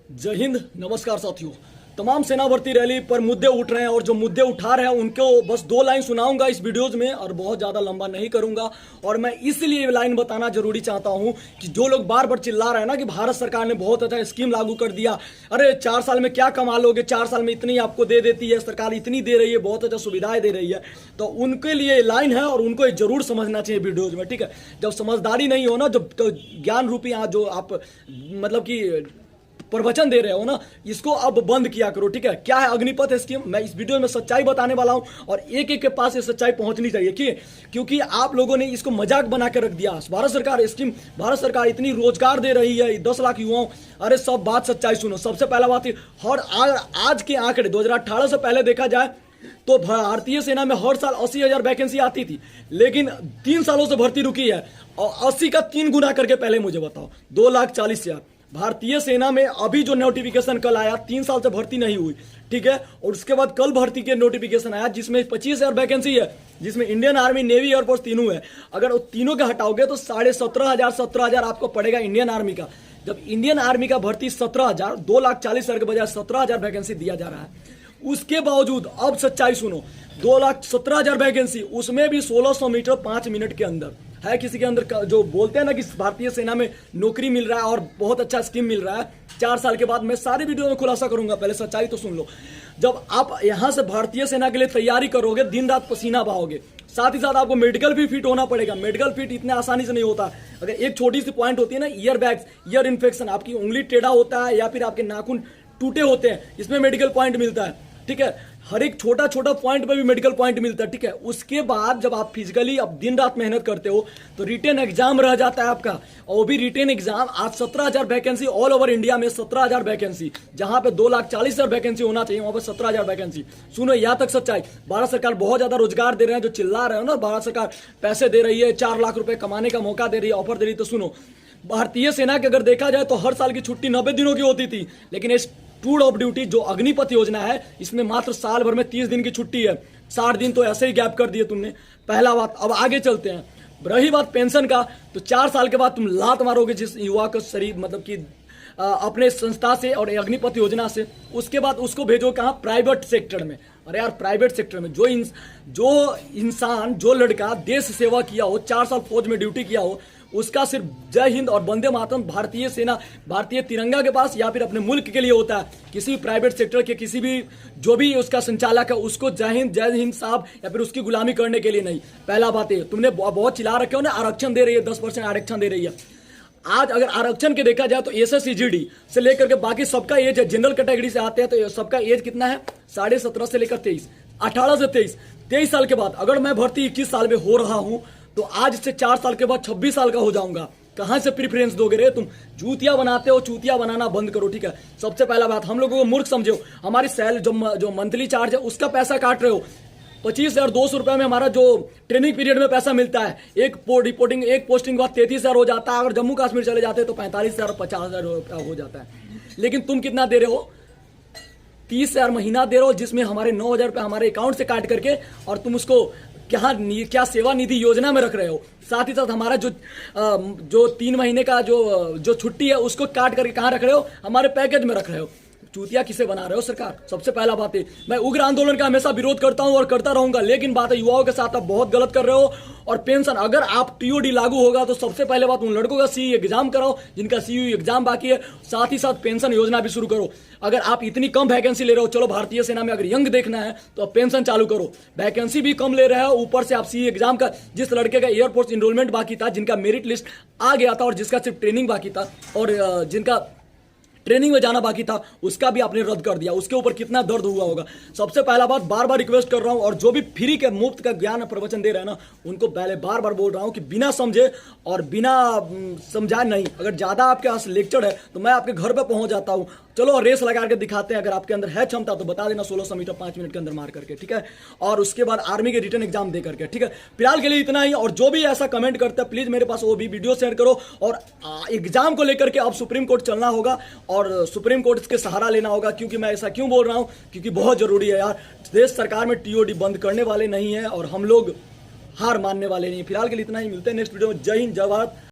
जय हिंद। नमस्कार साथियों। तमाम सेना भर्ती रैली पर मुद्दे उठ रहे हैं और जो मुद्दे उठा रहे हैं उनको बस 2 लाइन सुनाऊंगा इस वीडियोज में और बहुत ज़्यादा लंबा नहीं करूंगा। और मैं इसलिए लाइन बताना जरूरी चाहता हूं कि जो लोग बार बार चिल्ला रहे हैं ना कि भारत सरकार ने बहुत अच्छा स्कीम लागू कर दिया, अरे 4 साल में क्या कमा लोगे, 4 साल में इतनी आपको दे देती है सरकार, इतनी दे रही है, बहुत अच्छा सुविधाएं दे रही है, तो उनके लिए लाइन है और उनको जरूर समझना चाहिए वीडियोज में। ठीक है, जब समझदारी नहीं हो ना, जब तो ज्ञान रूपी यहाँ जो आप मतलब कि प्रवचन दे रहे हो ना, इसको अब बंद किया करो। ठीक है, क्या है अग्निपथ स्कीम, मैं इस वीडियो में सच्चाई बताने वाला हूं और एक एक के पास ये सच्चाई पहुंचनी चाहिए क्योंकि आप लोगों ने इसको मजाक बना के रख दिया। भारत सरकार स्कीम, भारत सरकार इतनी रोजगार दे रही है 10 लाख युवाओं, अरे सब बात सच्चाई सुनो। सबसे पहला बात, आज के आंकड़े 2018 से पहले देखा जाए तो भारतीय सेना में हर साल 80,000 वैकेंसी आती थी, लेकिन 3 सालों से भर्ती रुकी है और 80 का 3 गुना करके पहले मुझे बताओ, 2,40,000 भारतीय सेना में अभी जो नोटिफिकेशन कल आया, 3 साल से भर्ती नहीं हुई। ठीक है, और उसके बाद कल भर्ती के नोटिफिकेशन आया जिसमें 25,000 वैकेंसी है, जिसमें इंडियन आर्मी, नेवी, एयरफोर्स तीनों है। अगर वो तीनों का हटाओगे तो 17,500 आपको पड़ेगा इंडियन आर्मी का। जब इंडियन आर्मी का भर्ती 17,000, 2,40,000 के बजाय 17,000 वैकेंसी दिया जा रहा है, उसके बावजूद अब सच्चाई सुनो, 2,17,000 वैकेंसी, उसमें भी 1600 मीटर 5 मिनट के अंदर है। किसी के अंदर जो बोलते हैं ना कि भारतीय सेना में नौकरी मिल रहा है और बहुत अच्छा स्कीम मिल रहा है 4 साल के बाद, मैं सारी वीडियो में खुलासा करूंगा, पहले सच्चाई तो सुन लो। जब आप यहां से भारतीय सेना के लिए तैयारी करोगे, दिन रात पसीना बहाओगे, साथ ही साथ आपको मेडिकल भी फिट होना पड़ेगा। मेडिकल फिट इतने आसानी से नहीं होता। अगर एक छोटी सी पॉइंट होती है ना, ईयर बैग्स, ईयर इन्फेक्शन, आपकी उंगली टेढ़ा होता है या फिर आपके नाखून टूटे होते हैं, इसमें मेडिकल पॉइंट मिलता है। ठीक है, हर एक छोटा छोटा पॉइंट पे भी मेडिकल पॉइंट मिलता है। ठीक है, उसके बाद जब आप फिजिकली अब दिन रात मेहनत करते हो तो रिटेन एग्जाम रह जाता है आपका, और वो भी रिटेन एग्जाम। आज 17,000 वैकेंसी ऑल ओवर इंडिया में, 17,000 वैकेंसी, जहां पे 2,40,000 वैकेंसी होना चाहिए वहां पर 17,000 वैकेंसी। सुनो यहाँ तक सच्चाई, भारत सरकार बहुत ज्यादा रोजगार दे रहे हैं। जो चिल्ला रहे हो ना भारत सरकार पैसे दे रही है, 4 लाख रुपए कमाने का मौका दे रही है, ऑफर दे रही है, तो सुनो, भारतीय सेना की अगर देखा जाए तो हर साल की छुट्टी 90 दिनों की होती थी, लेकिन इस टूर ऑफ ड्यूटी जो अग्निपथ योजना है, इसमें मात्र साल भर में 30 दिन की छुट्टी है। 60 दिन तो ऐसे ही गैप कर दिए तुमने। पहला बात, अब आगे चलते हैं। रही बात पेंशन का, तो 4 साल के बाद तुम लात मारोगे जिस युवा का शरीर मतलब कि अपने संस्था से और अग्निपथ योजना से, उसके बाद उसको भेजो कहाँ, प्राइवेट सेक्टर में। अरे यार, प्राइवेट सेक्टर में जो इंसान, जो लड़का देश सेवा किया हो, 4 साल फौज में ड्यूटी किया हो, उसका सिर्फ जय हिंद और वंदे मातरम भारतीय सेना, भारतीय तिरंगा के पास या फिर अपने मुल्क के लिए होता है। किसी भी प्राइवेट सेक्टर के किसी भी जो भी उसका संचालक है, उसको जय हिंद साहब या फिर उसकी गुलामी करने के लिए नहीं। पहला बात है, तुमने बहुत चिल्ला रखे हो ना, आरक्षण दे रही है, 10% आरक्षण दे रही है। आज अगर आरक्षण के देखा जाए तो SSCGD से लेकर के बाकी सबका एज है, जनरल कैटेगरी से आते हैं तो सबका एज कितना है, 17.5 से लेकर 23, 18 से 23 साल के बाद अगर मैं भर्ती 21 साल में हो रहा हूं तो आज से 4 साल के बाद 26 साल का हो जाऊंगा। कहां से प्रीफरेंस दोगे रे तुम? जूतियां बनाते हो, चूतियां बनाना बंद करो। ठीक है, सबसे पहला बात, हम लोगों को मूर्ख समझो। हमारी सैलरी जो मंथली चार्ज है उसका पैसा काट रहे हो। 25,200 रुपए में हमारा जो ट्रेनिंग पीरियड में पैसा मिलता है, एक पोस्टिंग के बाद 33,000 हो जाता है। अगर जम्मू कश्मीर चले जाते हैं तो 45,000 और 50,000 रुपया हो जाता है। लेकिन तुम कितना दे रहे हो? 30,000 महीना दे रहे हो, जिसमें हमारे 9,000 रुपये हमारे अकाउंट से काट करके, और तुम उसको क्या सेवा निधि योजना में रख रहे हो। साथ ही साथ हमारा जो 3 महीने का जो छुट्टी है उसको काट करके कहाँ रख रहे हो? हमारे पैकेज में रख रहे हो। चूतिया किसे बना रहे हो सरकार? सबसे पहला बात है, मैं उग्र आंदोलन का हमेशा विरोध करता हूं और करता रहूंगा, लेकिन बात है युवाओं के साथ आप बहुत गलत कर रहे हो। और पेंशन, अगर आप TOD लागू होगा तो सबसे पहले बात, उन लड़कों का CE एग्जाम कराओ जिनका CE एग्जाम बाकी है। साथ ही साथ पेंशन योजना भी शुरू करो। अगर आप इतनी कम वैकेंसी ले रहे हो, चलो भारतीय सेना में अगर यंग देखना है तो पेंशन चालू करो। वैकेंसी भी कम ले रहे हो, ऊपर से आप CE एग्जाम का, जिस लड़के का एयरफोर्स इनरोलमेंट बाकी था, जिनका मेरिट लिस्ट आ गया था और जिसका सिर्फ ट्रेनिंग बाकी था और जिनका ट्रेनिंग में जाना बाकी था, उसका भी आपने रद्द कर दिया। उसके ऊपर कितना दर्द हुआ होगा। सबसे पहला बात, बार बार रिक्वेस्ट कर रहा हूं, और जो भी फ्री के मुफ्त का ज्ञान प्रवचन दे रहे हैं ना, उनको पहले बार बार बोल रहा हूं कि बिना समझे और बिना समझाए नहीं। अगर ज्यादा आपके पास लेक्चर है तो मैं आपके घर पे पहुंच जाता हूं। चलो रेस लगा के दिखाते हैं, अगर आपके अंदर है क्षमता तो बता देना, 1600 मीटर 5 मिनट के अंदर मार करके। ठीक है, और उसके बाद आर्मी के रिटर्न एग्जाम दे करके। ठीक है, फिलहाल के लिए इतना ही। और जो भी ऐसा कमेंट करता है प्लीज मेरे पास वो भी वीडियो सेंड करो। और एग्जाम को लेकर के अब सुप्रीम कोर्ट चलना होगा और सुप्रीम कोर्ट के सहारा लेना होगा। क्योंकि मैं ऐसा क्यों बोल रहा हूं? क्योंकि बहुत जरूरी है यार। देश सरकार में TOD बंद करने वाले नहीं है और हम लोग हार मानने वाले नहीं। फिलहाल के लिए इतना ही, मिलते हैं नेक्स्ट वीडियो में। जय हिंद, जय भारत।